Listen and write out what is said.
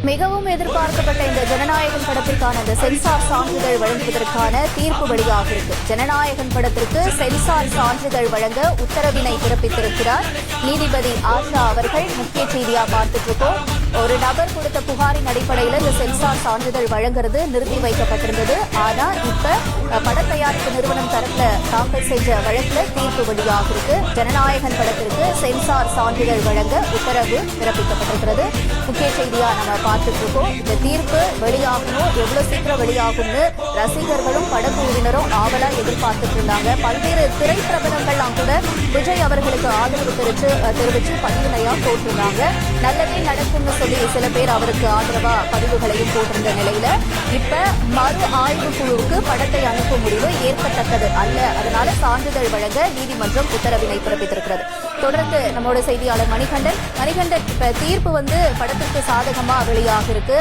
மிகவும் எதிர்பார்க்கப்பட்ட இந்த ஜனநாயகன் படத்திற்கான இந்த சென்சார் சான்றிதழ் வழங்குவதற்கான தீர்ப்பு வெளியாக இருக்கு. ஜனநாயகன் படத்திற்கு சென்சார் சான்றிதழ் வழங்க உத்தரவினை பிறப்பித்திருக்கிறார் நீதிபதி ஆஷா அவர்கள். முக்கிய செய்தியா பார்த்துட்டு இருக்கோம். ஒரு நபர் கொடுத்த புகாரின் அடிப்படையில் இந்த சென்சார் சான்றிதழ் வழங்குறது நிறுத்தி வைக்கப்பட்டிருந்தது. ஆனா இப்ப பட தயாரிப்பு நிறுவனம் தரப்புல தாக்கல் செஞ்ச வழக்குல தீர்ப்பு வெளியாக இருக்கு. ஜனநாயகன் படத்திற்கு சென்சார் சான்றிதழ் வழங்க உத்தரவு பிறப்பிக்கப்பட்டிருக்கிறது. முக்கிய செய்தியா நம்ம பார்த்துட்டு இருக்கோம். இந்த தீர்ப்பு வெளியாகணும், எவ்வளவு சீக்கிரம் வெளியாகும்னு ரசிகர்களும் படக்குழுவினரும் ஆவலா எதிர்பார்த்துட்டு இருந்தாங்க. பல்வேறு திரைப்பிரபலங்கள்லாம் கூட விஜய் அவர்களுக்கு ஆதரவு தெரிவிச்சு பதிவினையா போட்டிருந்தாங்க. நல்லதே நடக்கும்னு சொல்லி சில பேர் அவருக்கு ஆதரவா பதிவுகளையும் போட்டிருந்த நிலையில இப்ப மறு ஆய்வு குழுவுக்கு படத்தை அனுப்பும் முடிவு ஏற்கத்தக்கது அல்ல. அதனால சான்றிதழ் வழங்க நீதிமன்றம் உத்தரவினை பிறப்பித்திருக்கிறது. தொடர்ந்து நம்மளோட செய்தியாளர் மணிகண்டன், இப்ப தீர்ப்பு படத்திற்கு சாதகமா வெளியாக இருக்கு.